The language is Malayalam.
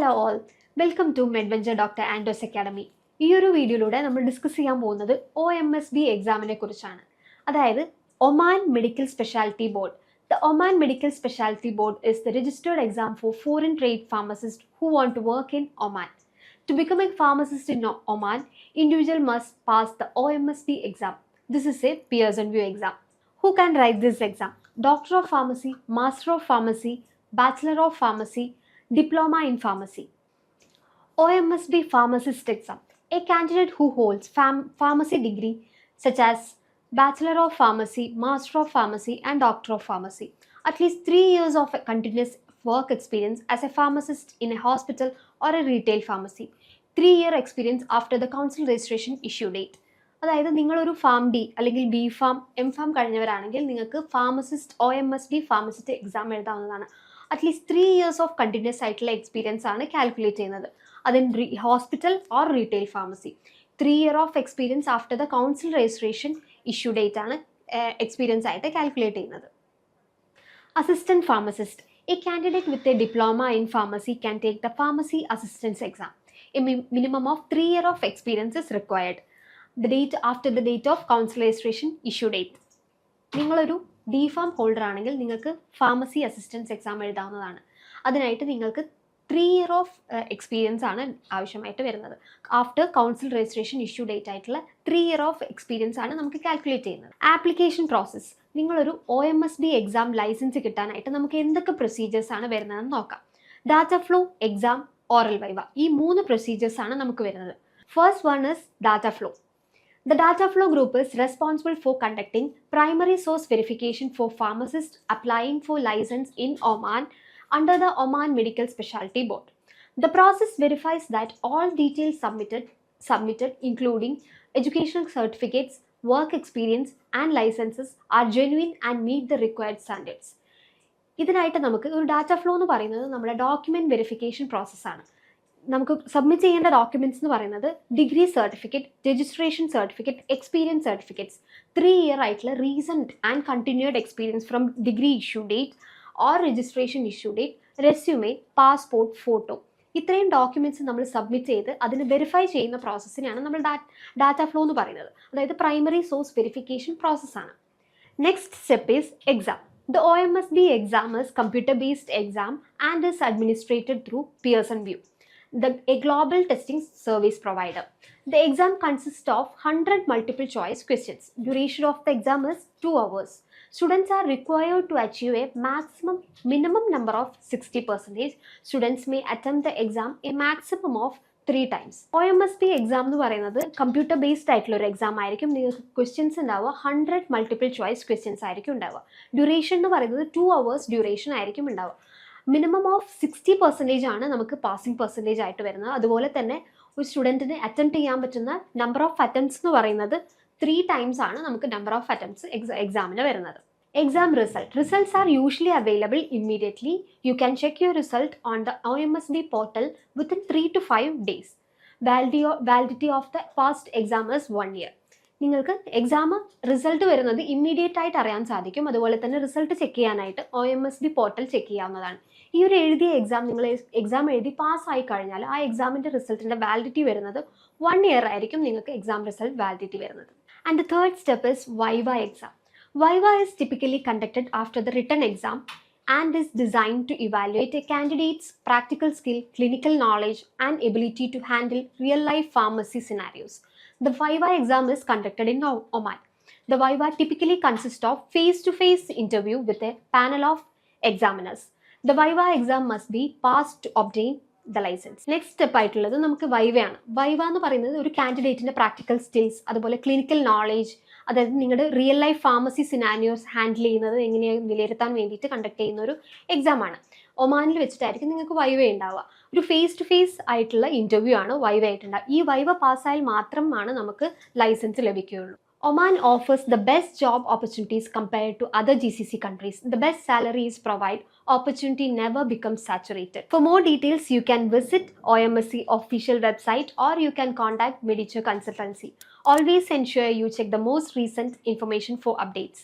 ഹലോ ഓൾ, വെൽക്കം ടു മെഡ്വെഞ്ചർ ഡോക്ടർ ആൻഡോസ് അക്കാഡമി. ഈ ഒരു വീഡിയോയിലൂടെ നമ്മൾ ഡിസ്കസ് ചെയ്യാൻ പോകുന്നത് OMSB എക്സാമിനെ കുറിച്ചാണ്. അതായത് Oman medical speciality board. The Oman Medical Specialty Board is the registered exam for foreign trade pharmacists who want to work in Oman. To become a pharmacist in Oman, individual must pass the OMSB exam. This is a Pearson View exam. Who can write this exam? Doctor of Pharmacy, Master of Pharmacy, Bachelor of Pharmacy, Diploma in Pharmacy. OMSB Pharmacist exam. A candidate who holds pharmacy degree such as Bachelor of Pharmacy, Master of Pharmacy and Doctor of Pharmacy. At least 3 years of continuous work experience as a pharmacist in a hospital or a retail pharmacy. 3-year experience after the council registration issue date. അതായത് നിങ്ങളൊരു ഫാം ഡി അല്ലെങ്കിൽ ബി ഫാം എം ഫാം കഴിഞ്ഞവരാണെങ്കിൽ നിങ്ങൾക്ക് OMSB ഫാർമസിസ്റ്റ് എക്സാം എഴുതാവുന്നതാണ്. അറ്റ്ലീസ്റ്റ് 3 years ഓഫ് കണ്ടിന്യൂസ് ആയിട്ടുള്ള എക്സ്പീരിയൻസ് ആണ് കാൽക്കുലേറ്റ് ചെയ്യുന്നത്. അതിന് hospital or retail pharmacy. 3 year of experience after the council registration issue date ആണ് എക്സ്പീരിയൻസ് ആയിട്ട് കാൽക്കുലേറ്റ് ചെയ്യുന്നത്. Assistant pharmacist. A candidate with a diploma in pharmacy can take the pharmacy assistance exam. A minimum of 3 year of experience is required. The date after the date of council registration issue date. നിങ്ങളൊരു ഡി ഫാം ഹോൾഡർ ആണെങ്കിൽ നിങ്ങൾക്ക് ഫാർമസി അസിസ്റ്റൻസ് എക്സാം എഴുതാവുന്നതാണ്. അതിനായിട്ട് നിങ്ങൾക്ക് 3 year ഓഫ് എക്സ്പീരിയൻസ് ആണ് ആവശ്യമായിട്ട് വരുന്നത്. After council registration issue date ആയിട്ടുള്ള 3 year ഓഫ് എക്സ്പീരിയൻസ് ആണ് നമുക്ക് കാൽക്കുലേറ്റ് ചെയ്യുന്നത്. Application process. നിങ്ങളൊരു OMSB എക്സാം ലൈസൻസ് കിട്ടാനായിട്ട് നമുക്ക് എന്തൊക്കെ പ്രൊസീജിയേഴ്സ് ആണ് വരുന്നതെന്ന് നോക്കാം. Data flow, exam, oral viva, ഈ 3 പ്രൊസീജിയേഴ്സ് ആണ് നമുക്ക് വരുന്നത്. First one is data flow. The data flow group is responsible for conducting primary source verification for pharmacists applying for license in Oman under the Oman Medical Specialty Board. The process verifies that all details submitted including educational certificates, work experience and licenses are genuine and meet the required standards. ഇതിനായിട്ട് നമുക്ക് ഒരു ഡാറ്റ ഫ്ലോ എന്ന് പറയുന്നത് നമ്മുടെ ഡോക്യുമെന്റ് വെരിഫിക്കേഷൻ പ്രോസസ്സാണ്. നമുക്ക് സബ്മിറ്റ് ചെയ്യേണ്ട ഡോക്യുമെൻറ്റ്സ് എന്ന് പറയുന്നത് degree certificate, registration certificate, experience certificates, 3 year ആയിട്ടുള്ള recent and continued experience from degree issue date or registration issue date, resume, passport, photo, ഇത്രയും ഡോക്യുമെൻറ്റ്സ് നമ്മൾ സബ്മിറ്റ് ചെയ്ത് അതിന് വെരിഫൈ ചെയ്യുന്ന പ്രോസസ്സിനെയാണ് നമ്മൾ ഡാറ്റ ഫ്ലോ എന്ന് പറയുന്നത്. അതായത് പ്രൈമറി സോഴ്സ് വെരിഫിക്കേഷൻ പ്രോസസ്സാണ്. Next step is exam. The OMSB exam is computer-based exam and is administered through Pearson View, a global testing service provider. The exam consists of 100 multiple choice questions. Duration of the exam is 2 hours. Students are required to achieve a minimum number of 60%. Students may attempt the exam a maximum of 3 times. OMSB exam എന്ന് പറയുന്നത് കമ്പ്യൂട്ടർ ബേസ്ഡ് ആയിട്ടുള്ള ഒരു എക്സാം ആയിരിക്കും. നിങ്ങൾക്ക് ക്വസ്റ്റ്യൻസ് ഉണ്ടാവുക 100 മൾട്ടിപ്പിൾ ചോയ്സ് ക്വസ്റ്റ്യൻസ് ആയിരിക്കും ഉണ്ടാവുക. ഡ്യൂറേഷൻ എന്ന് പറയുന്നത് 2 hours ഡ്യൂറേഷൻ ആയിരിക്കും ഉണ്ടാവുക. മിനിമം ഓഫ് 60% ആണ് നമുക്ക് പാസിംഗ് പെർസെൻറ്റേജ് ആയിട്ട് വരുന്നത്. അതുപോലെ തന്നെ ഒരു സ്റ്റുഡൻറ്റിന് അറ്റംപ്റ്റ് ചെയ്യാൻ പറ്റുന്ന നമ്പർ ഓഫ് അറ്റംപ്റ്റ്സ് എന്ന് പറയുന്നത് 3 times ആണ് നമുക്ക് നമ്പർ ഓഫ് അറ്റംപ്റ്റ്സ് എക്സാമിന് വരുന്നത്. Exam result. Results are usually available immediately. You can check your result on the OMSB portal within 3 to 5 days. Validity of the past exam is 1 year. നിങ്ങൾക്ക് എക്സാം റിസൾട്ട് വരുന്നത് ഇമ്മീഡിയറ്റ് ആയിട്ട് അറിയാൻ സാധിക്കും. അതുപോലെ തന്നെ റിസൾട്ട് ചെക്ക് ചെയ്യാനായിട്ട് OMSB പോർട്ടൽ ചെക്ക് ചെയ്യാവുന്നതാണ്. ഈ ഒരു എഴുതിയ നിങ്ങൾ എക്സാം എഴുതി പാസ്സായി കഴിഞ്ഞാൽ ആ എക്സാമിൻ്റെ റിസൾട്ടിൻ്റെ വാലിഡിറ്റി വരുന്നത് 1 year ആയിരിക്കും നിങ്ങൾക്ക് എക്സാം റിസൾട്ട് വാലിഡിറ്റി വരുന്നത്. And the third step is viva exam. Viva is typically conducted after the written exam and is designed to evaluate a candidate's practical skill, clinical knowledge, and ability to handle real-life pharmacy scenarios. The Viva exam is conducted in Oman. The Viva typically consists of face-to-face interview with a panel of examiners. The Viva exam must be passed to obtain the license. Next step ആയിട്ടുള്ളത് നമുക്ക് വൈവയാണ്. വൈവ എന്ന് പറയുന്നത് ഒരു കാൻഡിഡേറ്റിൻ്റെ പ്രാക്ടിക്കൽ സ്കിൽസ്, അതുപോലെ ക്ലിനിക്കൽ നോളേജ്, അതായത് നിങ്ങളുടെ real life pharmacy scenarios handle ചെയ്യുന്നത് എങ്ങനെയാണ് വിലയിരുത്താൻ വേണ്ടിയിട്ട് കണ്ടക്ട് ചെയ്യുന്ന ഒരു എക്സാമാണ്. ഒമാനിൽ വെച്ചിട്ടായിരിക്കും നിങ്ങൾക്ക് വൈവ ഉണ്ടാവുക. ഒരു ഫേസ് ടു ഫേസ് ആയിട്ടുള്ള ഇൻ്റർവ്യൂ ആണ് വൈവ ആയിട്ടുണ്ടാവുക. ഈ വൈവ പാസ്സായാൽ മാത്രമാണ് നമുക്ക് ലൈസൻസ് ലഭിക്കുകയുള്ളൂ. Oman offers the best job opportunities compared to other GCC countries. The best salaries provide. Opportunity never becomes saturated. For more details, you can visit OMSC official website or you can contact Mediture Consultancy. Always ensure you check the most recent information for updates.